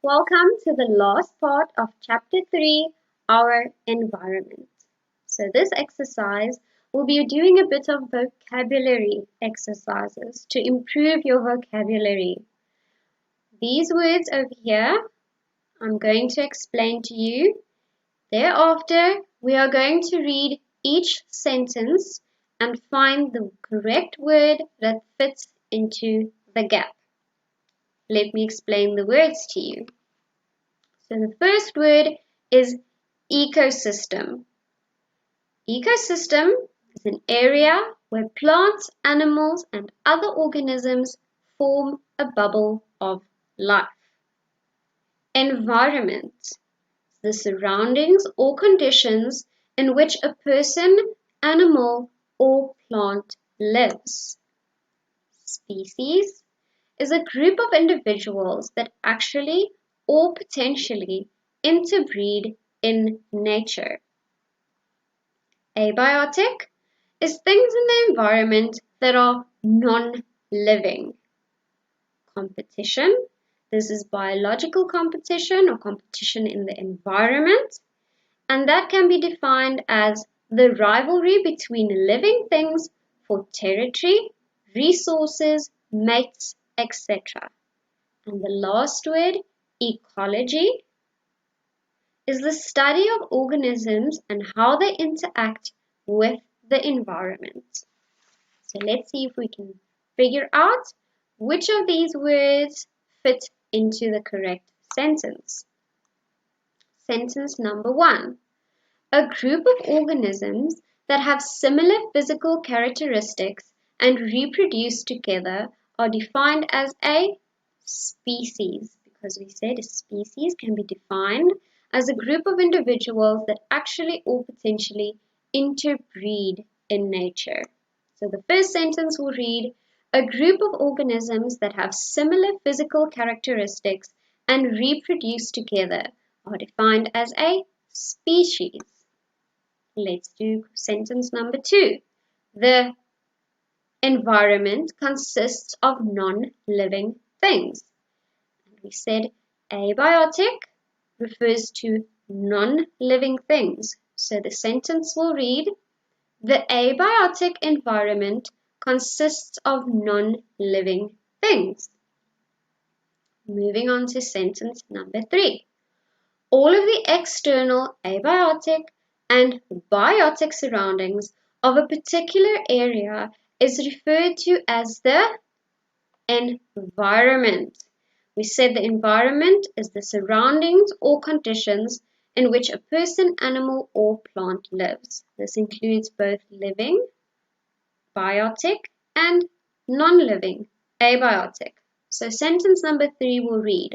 Welcome to the last part of Chapter 3, Our Environment. So this exercise will be doing a bit of vocabulary exercises to improve your vocabulary. These words over here, I'm going to explain to you. Thereafter, we are going to read each sentence and find the correct word that fits into the gap. Let me explain the words to you. So the first word is ecosystem. Ecosystem is an area where plants, animals, and other organisms form a bubble of life. Environment is the surroundings or conditions in which a person, animal, or plant lives. Species is a group of individuals that actually or potentially interbreed in nature. Abiotic is things in the environment that are non-living. Competition, this is biological competition or competition in the environment, and that can be defined as the rivalry between living things for territory, resources, mates, etc. And the last word, ecology, is the study of organisms and how they interact with the environment. So let's see if we can figure out which of these words fit into the correct sentence. Sentence number 1. A group of organisms that have similar physical characteristics and reproduce together are defined as a species, because we said a species can be defined as a group of individuals that actually or potentially interbreed in nature. So the first sentence will read, a group of organisms that have similar physical characteristics and reproduce together are defined as a species. Let's do sentence number 2. The environment consists of non-living things. And we said abiotic refers to non-living things. So the sentence will read, the abiotic environment consists of non-living things. Moving on to sentence number 3. All of the external abiotic and biotic surroundings of a particular area is referred to as the environment. We said the environment is the surroundings or conditions in which a person, animal, or plant lives. This includes both living, biotic, and non-living, abiotic. So sentence number 3 will read,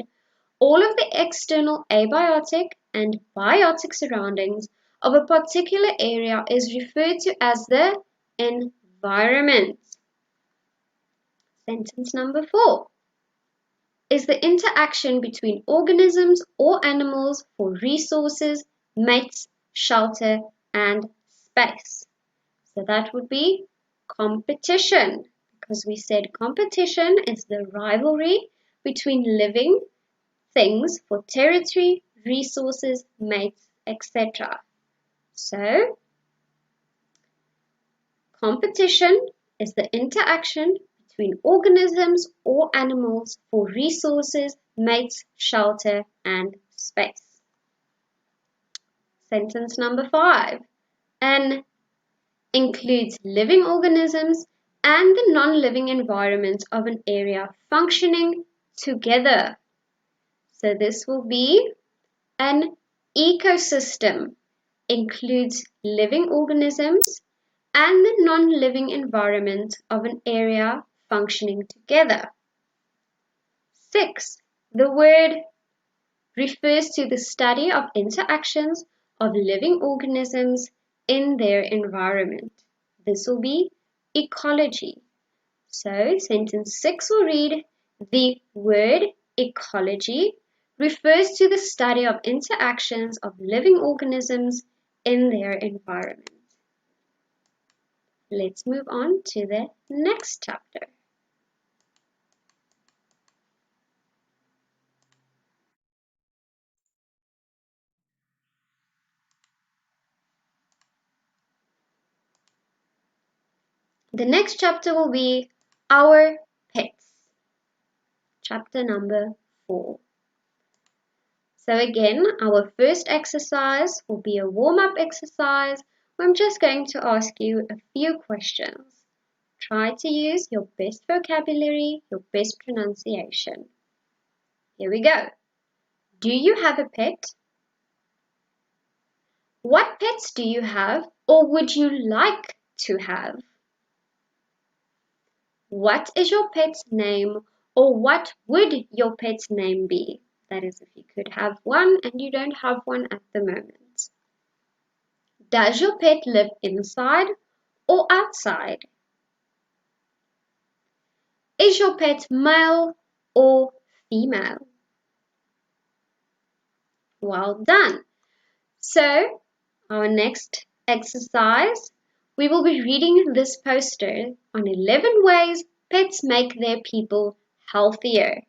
all of the external abiotic and biotic surroundings of a particular area is referred to as the environment. Sentence number 4 is the interaction between organisms or animals for resources, mates, shelter, and space. So that would be competition, because we said competition is the rivalry between living things for territory, resources, mates, etc. So, competition is the interaction between organisms or animals for resources, mates, shelter, and space. Sentence number 5. An includes living organisms and the non-living environment of an area functioning together. So this will be an ecosystem, includes living organisms and the non-living environment of an area functioning together. 6. The word refers to the study of interactions of living organisms in their environment. This will be ecology. So sentence 6 will read, the word ecology refers to the study of interactions of living organisms in their environment. Let's move on to the next chapter. The next chapter will be our pets. Chapter number 4. So again, our first exercise will be a warm-up exercise where I'm just going to ask you a few questions. Try to use your best vocabulary, your best pronunciation. Here we go. Do you have a pet? What pets do you have or would you like to have? What is your pet's name or what would your pet's name be? That is, if you could have one and you don't have one at the moment. Does your pet live inside or outside? Is your pet male or female? Well done. So, our next exercise, we will be reading this poster on 11 ways pets make their people healthier.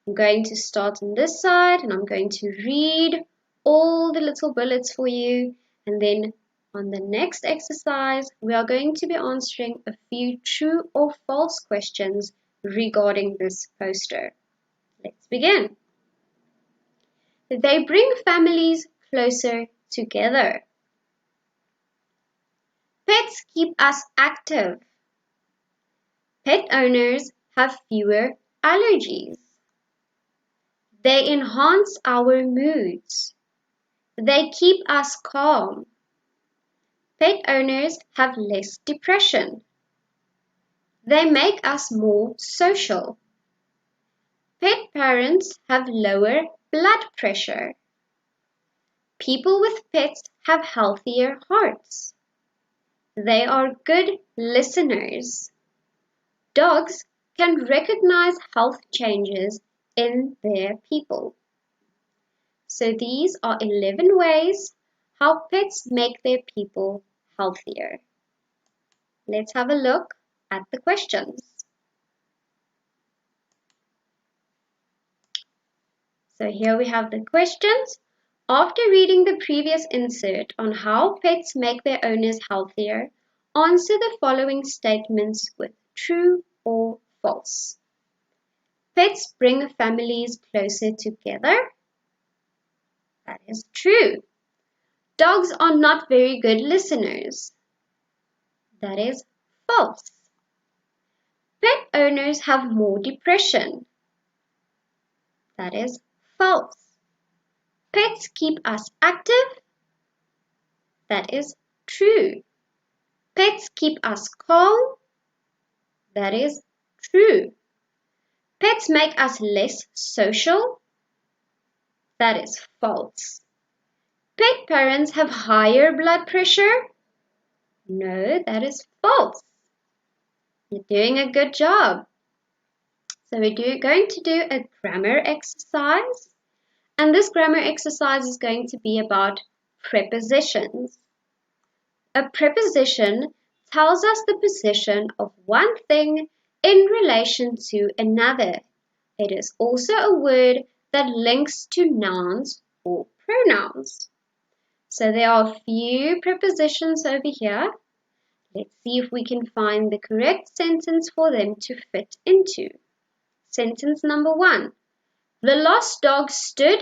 I'm going to start on this side and I'm going to read all the little bullets for you, and then on the next exercise we are going to be answering a few true or false questions regarding this poster. Let's begin. They bring families closer together. Pets keep us active. Pet owners have fewer allergies. They enhance our moods. They keep us calm. Pet owners have less depression. They make us more social. Pet parents have lower blood pressure. People with pets have healthier hearts. They are good listeners. Dogs can recognize health changes in their people. So these are 11 ways how pets make their people healthier. Let's have a look at the questions. So here we have the questions. After reading the previous insert on how pets make their owners healthier, answer the following statements with true or false. Pets bring families closer together. That is true. Dogs are not very good listeners. That is false. Pet owners have more depression. That is false. Pets keep us active. That is true. Pets keep us calm. That is true. Pets make us less social. That is false. Pet parents have higher blood pressure. No, that is false. You're doing a good job. So we're going to do a grammar exercise. And this grammar exercise is going to be about prepositions. A preposition tells us the position of one thing in relation to another. It is also a word that links to nouns or pronouns. So there are a few prepositions over here. Let's see if we can find the correct sentence for them to fit into. Sentence number 1. The lost dog stood.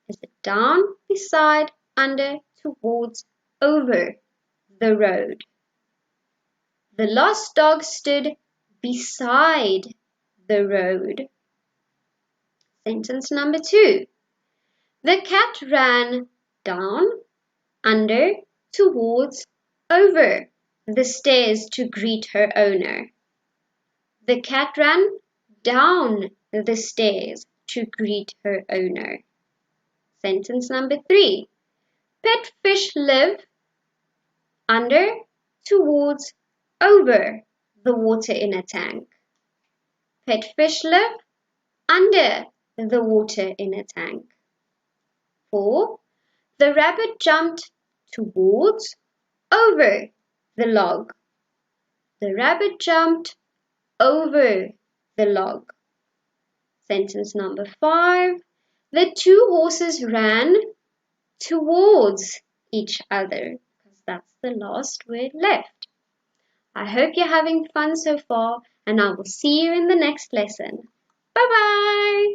Is it down, beside, under, towards, over the road? The lost dog stood beside the road. Sentence number 2. The cat ran down, under, towards, over the stairs to greet her owner. The cat ran down the stairs to greet her owner. Sentence number 3. Pet fish live under, towards, over the water in a tank. Pet fish live under the water in a tank. 4. The rabbit jumped towards, over the log. The rabbit jumped over the log. Sentence number 5. The 2 horses ran towards each other, because that's the last word left. I hope you're having fun so far, and I will see you in the next lesson. Bye bye!